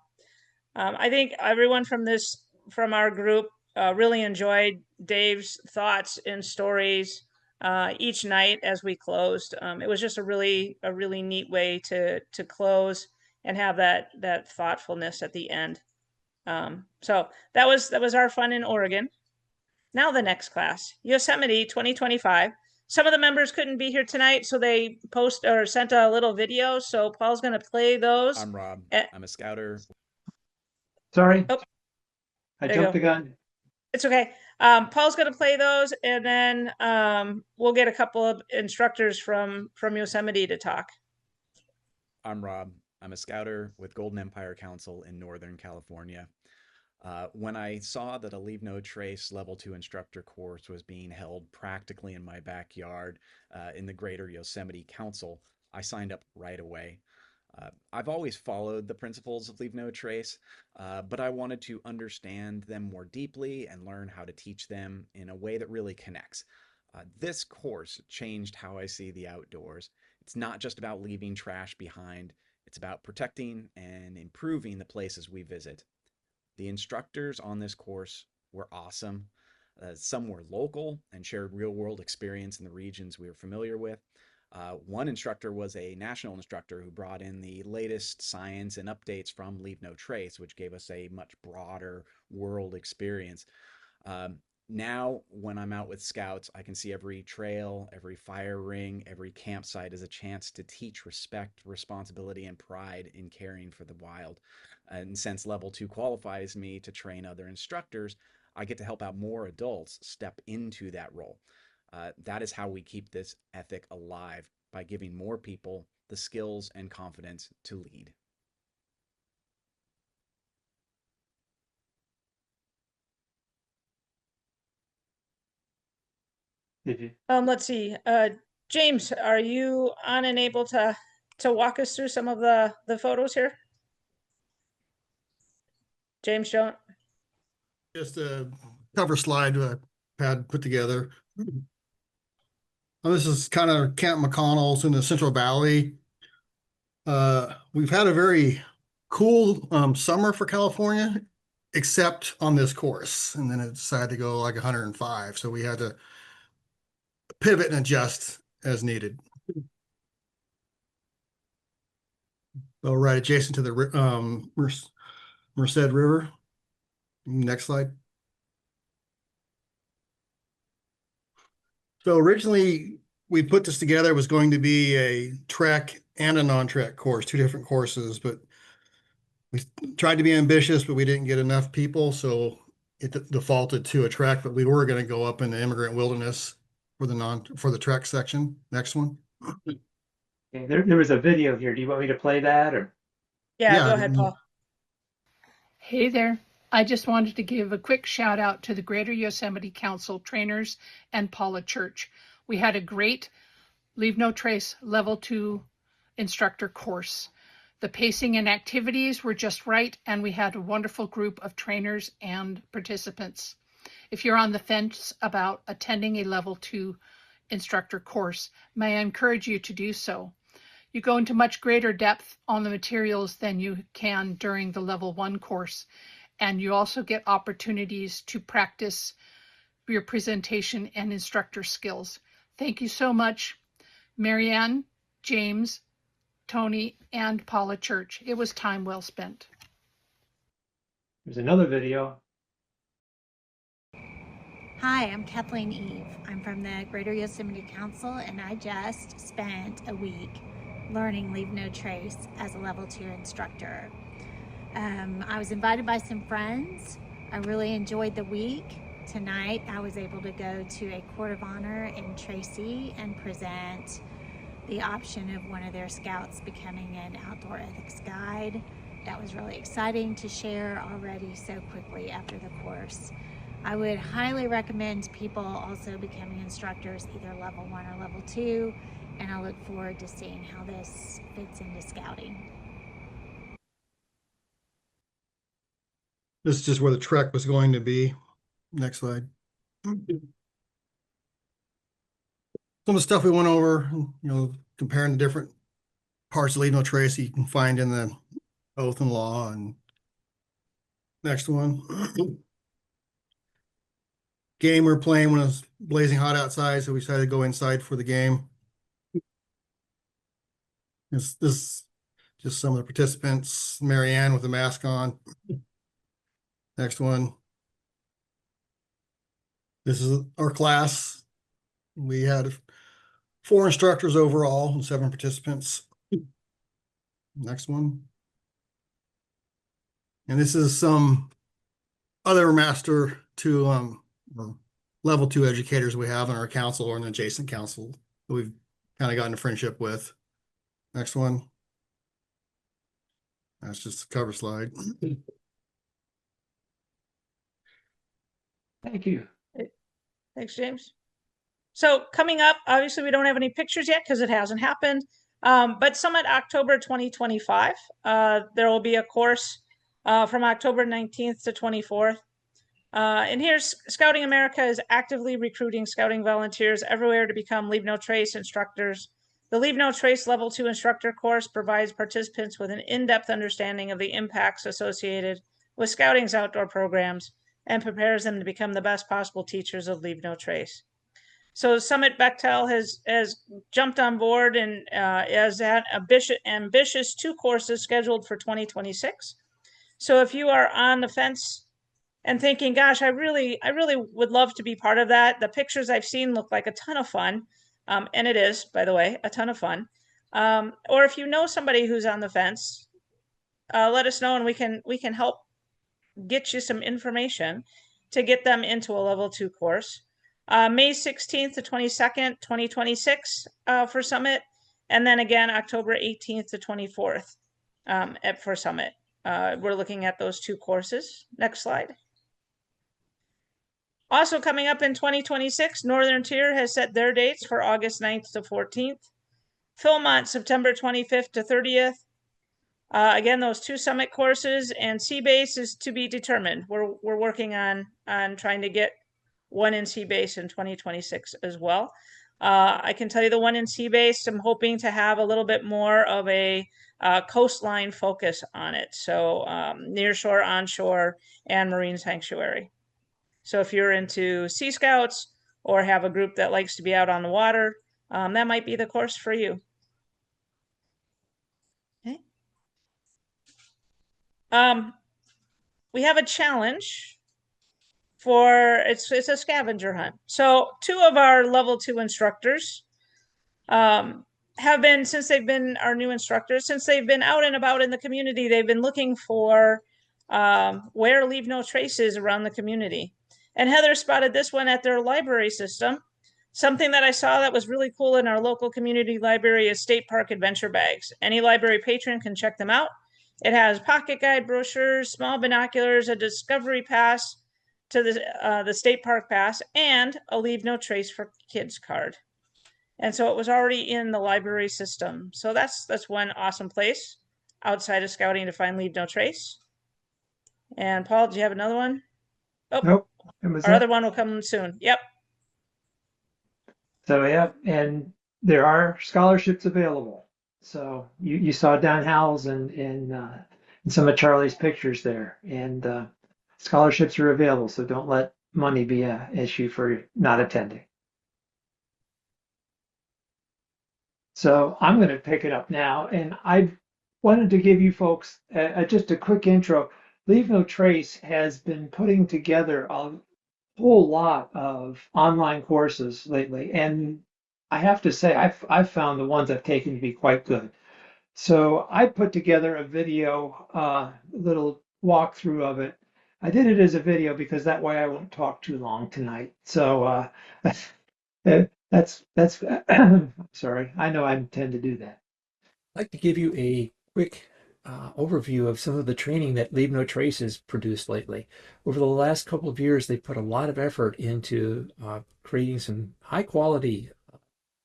I think everyone from our group really enjoyed Dave's thoughts and stories each night as we closed. It was just a really neat way to close and have that thoughtfulness at the end. So that was our fun in Oregon. Now the next class, Yosemite 2025. Some of the members couldn't be here tonight, so they sent a little video. So Paul's going to play those. I'm Rob. I'm a scouter. Sorry, Oh, I jumped the gun. It's okay. Paul's going to play those, and then we'll get a couple of instructors from Yosemite to talk. I'm Rob. I'm a scouter with Golden Empire Council in Northern California. When I saw that a Leave No Trace Level 2 instructor course was being held practically in my backyard in the Greater Yosemite Council, I signed up right away. I've always followed the principles of Leave No Trace, but I wanted to understand them more deeply and learn how to teach them in a way that really connects. This course changed how I see the outdoors. It's not just about leaving trash behind, it's about protecting and improving the places we visit. The instructors on this course were awesome. Some were local and shared real-world experience in the regions we were familiar with. One instructor was a national instructor who brought in the latest science and updates from Leave No Trace, which gave us a much broader world experience. Now, when I'm out with scouts, I can see every trail, every fire ring, every campsite as a chance to teach respect, responsibility, and pride in caring for the wild. And since Level 2 qualifies me to train other instructors, I get to help out more adults step into that role. That is how we keep this ethic alive, by giving more people the skills and confidence to lead. Let's see. James, are you on and able to walk us through some of the photos here? James, don't. Just a cover slide I had put together. This is kind of Camp McConnell's in the Central Valley. We've had a very cool summer for California, except on this course. And then it decided to go like 105. So we had to pivot and adjust as needed. Well, right adjacent to the Merced River. Next slide. So originally we put this together, it was going to be a track and a non-track course, two different courses, but we tried to be ambitious, but we didn't get enough people. So it defaulted to a track, but we were going to go up in the immigrant wilderness for the track section. Next one. Okay, there was a video here. Do you want me to play that or? Yeah, go ahead, Paul. Hey there. I just wanted to give a quick shout out to the Greater Yosemite Council trainers and Paula Church. We had a great Leave No Trace Level 2 instructor course. The pacing and activities were just right, and we had a wonderful group of trainers and participants. If you're on the fence about attending a level 2 instructor course, may I encourage you to do so. You go into much greater depth on the materials than you can during the level 1 course, and you also get opportunities to practice your presentation and instructor skills. Thank you so much, Marianne, James, Tony, and Paula Church. It was time well spent. There's another video. Hi, I'm Kathleen Eve. I'm from the Greater Yosemite Council, and I just spent a week learning Leave No Trace as a level 2 instructor. I was invited by some friends. I really enjoyed the week. Tonight, I was able to go to a court of honor in Tracy and present the option of one of their scouts becoming an outdoor ethics guide. That was really exciting to share already so quickly after the course. I would highly recommend people also becoming instructors, either level 1 or level 2, and I look forward to seeing how this fits into scouting. This is just where the trek was going to be. Next slide. Some of the stuff we went over, comparing the different parts of Leave No Trace you can find in the oath and law. And next one. Game we were playing when it was blazing hot outside, so we decided to go inside for the game. This just some of the participants. Marianne with the mask on. Next one. This is our class. We had 4 instructors overall and 7 participants. Next one. And this is some other master to level 2 educators we have in our council or an adjacent council that we've kind of gotten a friendship with. Next one. That's just a cover slide. Thank you. Thanks, James. So coming up, obviously we don't have any pictures yet because it hasn't happened. But Summit October 2025, there will be a course from October 19th to 24th. And here's Scouting America is actively recruiting scouting volunteers everywhere to become Leave No Trace instructors. The Leave No Trace Level 2 instructor course provides participants with an in-depth understanding of the impacts associated with Scouting's outdoor programs and prepares them to become the best possible teachers of Leave No Trace. So Summit Bechtel has jumped on board and has had ambitious 2 courses scheduled for 2026. So if you are on the fence and thinking, gosh, I really would love to be part of that. The pictures I've seen look like a ton of fun. And it is, by the way, a ton of fun. Or if you know somebody who's on the fence, let us know and we can help get you some information to get them into a level 2 course. May 16th to 22nd, 2026 for Summit. And then again, October 18th to 24th for Summit. We're looking at those 2 courses. Next slide. Also coming up in 2026, Northern Tier has set their dates for August 9th to 14th. Philmont, September 25th to 30th. Again, those 2 summit courses, and Sea-Base is to be determined. We're working on trying to get one in Sea-Base in 2026 as well. I can tell you the one in Sea-Base, I'm hoping to have a little bit more of a coastline focus on it. So near shore, onshore, and marine sanctuary. So if you're into Sea Scouts or have a group that likes to be out on the water, that might be the course for you. Okay. We have a challenge for, it's a scavenger hunt. So 2 of our level 2 instructors have been, since they've been our new instructors, since they've been out and about in the community, they've been looking for where Leave No Trace is around the community. And Heather spotted this one at their library system. Something that I saw that was really cool in our local community library is state park adventure bags. Any library patron can check them out. It has pocket guide brochures, small binoculars, a discovery pass to the state park pass, and a Leave No Trace for Kids card. And so it was already in the library system. So that's one awesome place outside of scouting to find Leave No Trace. And Paul, do you have another one? Oh, Nope. It was our other it. one will come soon. Yep. So yeah, and there are scholarships available. So you saw Don Howell's in some of Charlie's pictures there, and scholarships are available. So don't let money be an issue for not attending. So I'm going to pick it up now, and I wanted to give you folks just a quick intro. Leave No Trace has been putting together a whole lot of online courses lately, and I have to say I've found the ones I've taken to be quite good. So I put together a video, little walkthrough of it. I did it as a video because that way I won't talk too long tonight. So that's sorry. I know I intend to do that. I'd like to give you a quick overview of some of the training that Leave No Trace has produced lately. Over the last couple of years, they put a lot of effort into creating some high quality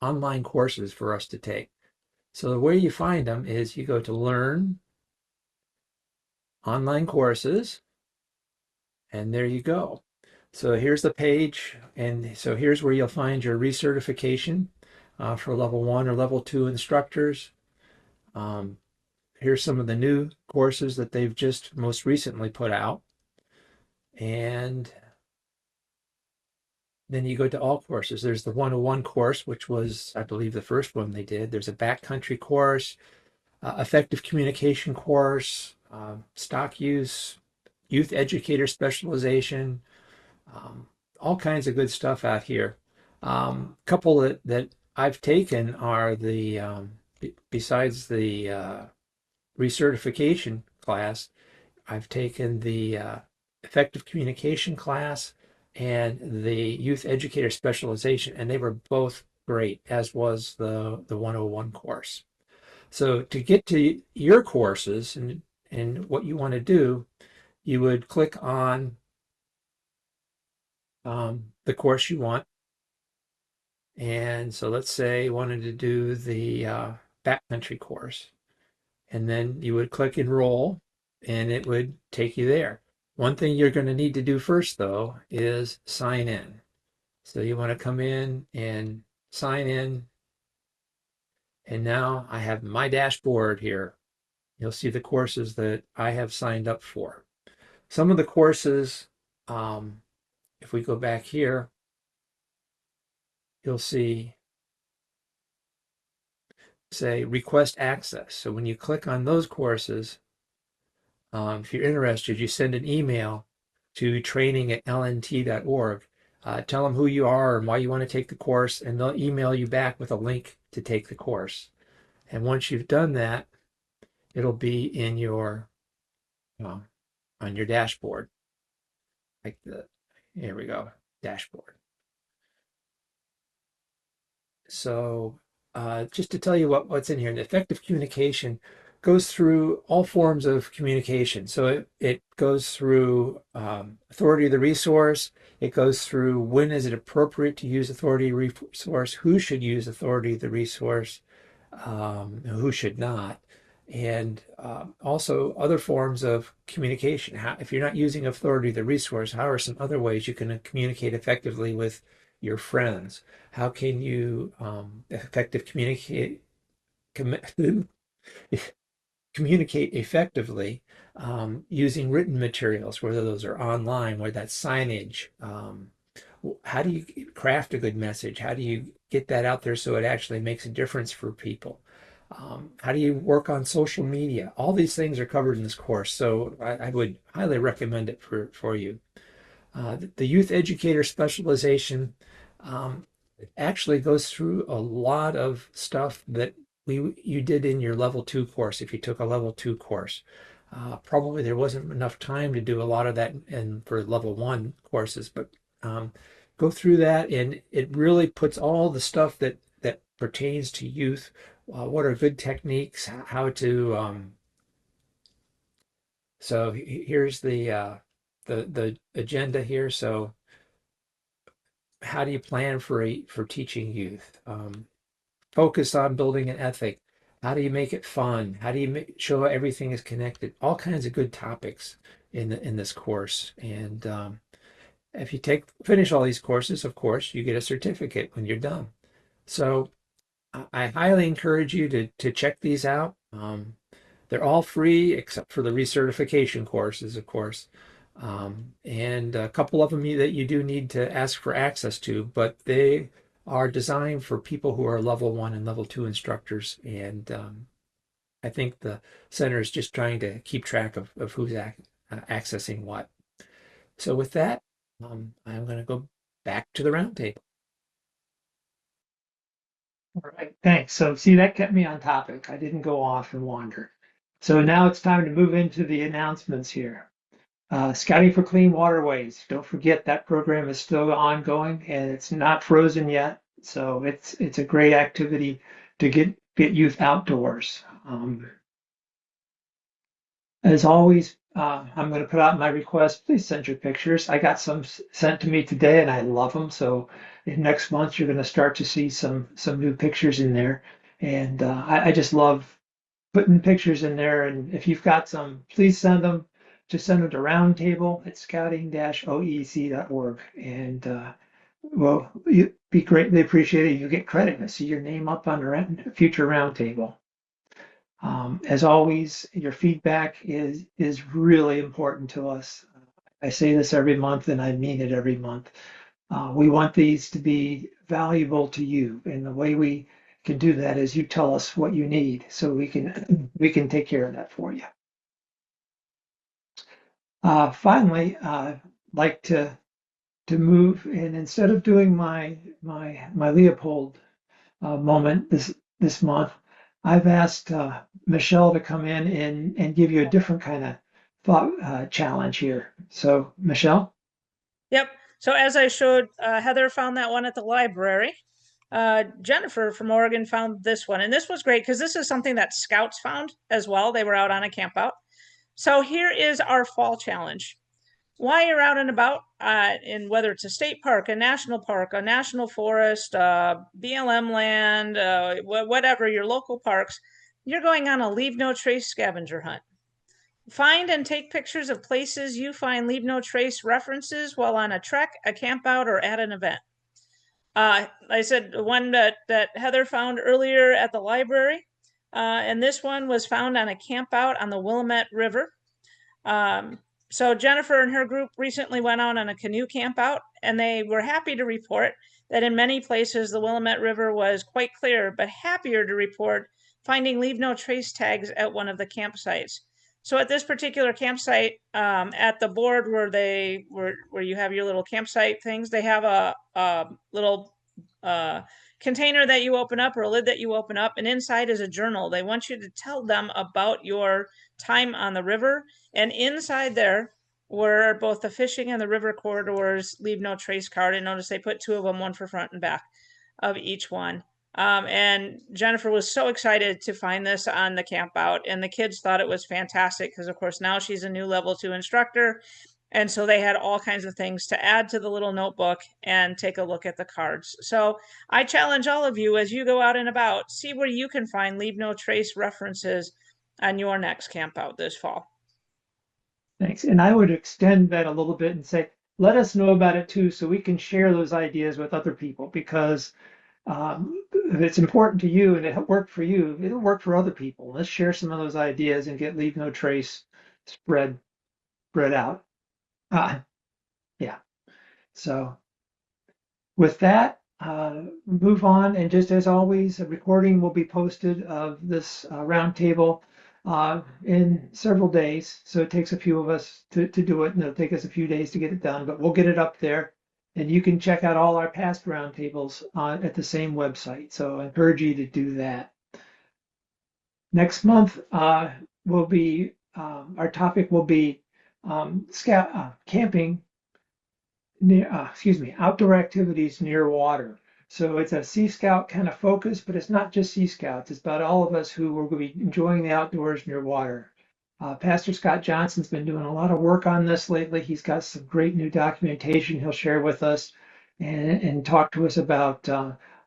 online courses for us to take. So the way you find them is you go to Learn, Online Courses, and there you go. So here's the page, and so here's where you'll find your recertification for level 1 or level 2 instructors. Here's some of the new courses that they've just most recently put out. And then you go to all courses. There's the 101 course, which was, I believe, the first one they did. There's a backcountry course, effective communication course, stock use, youth educator specialization, all kinds of good stuff out here. Couple that I've taken are the, besides the recertification class, I've taken the effective communication class and the youth educator specialization, and they were both great, as was the 101 course. So to get to your courses and what you want to do, you would click on the course you want. And so let's say you wanted to do the backcountry course. And then you would click enroll and it would take you there. One thing you're going to need to do first, though, is sign in. So you want to come in and sign in. And now I have my dashboard here. You'll see the courses that I have signed up for. Some of the courses, if we go back here, you'll see, say, request access. So when you click on those courses, if you're interested, you send an email to training@lnt.org. Tell them who you are and why you want to take the course, and they'll email you back with a link to take the course. And once you've done that, it'll be in your on your dashboard, like here we go, dashboard. So just to tell you what's in here, the effective communication goes through all forms of communication. So it goes through authority of the resource. It goes through when is it appropriate to use authority of the resource, who should use authority of the resource, who should not, and also other forms of communication. If you're not using authority of the resource, how are some other ways you can communicate effectively with your friends? How can you communicate effectively using written materials, whether those are online, whether that's signage? How do you craft a good message? How do you get that out there so it actually makes a difference for people? How do you work on social media? All these things are covered in this course, so I would highly recommend it for you. The youth educator specialization actually goes through a lot of stuff that you did in your level 2 course if you took a level 2 course. Probably there wasn't enough time to do a lot of that for level 1 courses, but go through that, and it really puts all the stuff that pertains to youth. What are good techniques? How to so here's the agenda here. So how do you plan for teaching youth? Focus on building an ethic. How do you make it fun? How do you show everything is connected? All kinds of good topics in this course. And if you finish all these courses, of course, you get a certificate when you're done. So I highly encourage you to check these out. They're all free except for the recertification courses, of course. And a couple of them that you do need to ask for access to, but they are designed for people who are level 1 and level 2 instructors. And I think the center is just trying to keep track of who's accessing what. So with that, I'm going to go back to the roundtable. All right, thanks. So see, that kept me on topic. I didn't go off and wander. So now it's time to move into the announcements here. Scouting for Clean Waterways. Don't forget that program is still ongoing and it's not frozen yet. So it's a great activity to get youth outdoors. As always, I'm going to put out my request. Please send your pictures. I got some sent to me today and I love them. So next month you're going to start to see some new pictures in there. And I just love putting pictures in there. And if you've got some, please send them. Just send them to Roundtable at scouting-oec.org. And well, you'd be greatly appreciated. You get credit and see your name up on the future Roundtable. As always, your feedback is really important to us. I say this every month and I mean it every month. We want these to be valuable to you, and the way we can do that is you tell us what you need so we can take care of that for you. Finally, I'd like to move, and instead of doing my Leopold moment this month, I've asked Michelle to come in and give you a different kind of thought challenge here. So Michelle? Yep. So as I showed, Heather found that one at the library. Jennifer from Oregon found this one, and this was great because this is something that Scouts found as well. They were out on a camp out. So here is our fall challenge. While you're out and about, in whether it's a state park, a national forest, BLM land, whatever, your local parks, you're going on a leave no trace scavenger hunt. Find and take pictures of places you find leave no trace references while on a trek, a camp out, or at an event. I said one that Heather found earlier at the library, and this one was found on a camp out on the Willamette River. So Jennifer and her group recently went out on a canoe camp out, and they were happy to report that in many places the Willamette River was quite clear, but happier to report finding leave no trace tags at one of the campsites. So at this particular campsite, at the board where you have your little campsite things, they have a little container that you open up, or a lid that you open up, and inside is a journal. They want you to tell them about your time on the river, and inside there were both the fishing and the river corridors leave no trace card. And notice they put 2 of them, one for front and back of each one. And Jennifer was so excited to find this on the camp out, and the kids thought it was fantastic because of course now she's a new level 2 instructor. And so they had all kinds of things to add to the little notebook and take a look at the cards. So I challenge all of you, as you go out and about, see where you can find leave no trace references on your next camp out this fall. Thanks. And I would extend that a little bit and say, let us know about it too, so we can share those ideas with other people, because if it's important to you and it worked for you, it'll work for other people. Let's share some of those ideas and get leave no trace spread out. Yeah. So with that, move on. And just as always, a recording will be posted of this roundtable in several days. So it takes a few of us to do it, and it'll take us a few days to get it done, but we'll get it up there. And you can check out all our past roundtables at the same website. So I encourage you to do that. Next month will be, our topic will be camping near, outdoor activities near water. So it's a Sea Scout kind of focus, but it's not just Sea Scouts. It's about all of us who are going to be enjoying the outdoors near water. Pastor Scott Johnson's been doing a lot of work on this lately. He's got some great new documentation he'll share with us and talk to us about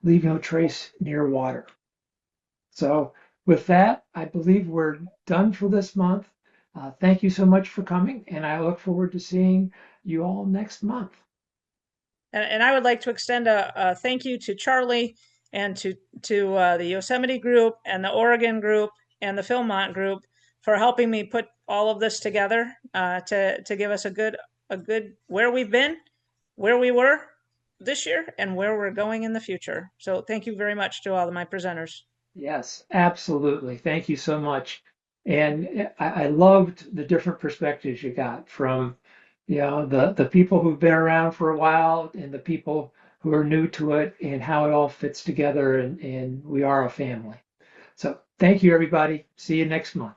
leave no trace near water. So with that, I believe we're done for this month. Thank you so much for coming, and I look forward to seeing you all next month. And I would like to extend a thank you to Charlie and to the Yosemite group and the Oregon group and the Philmont group for helping me put all of this together to give us a good where we've been, where we were this year, and where we're going in the future. So thank you very much to all of my presenters. Yes, absolutely. Thank you so much. And I loved the different perspectives you got from, the people who've been around for a while and the people who are new to it and how it all fits together and we are a family. So thank you, everybody. See you next month.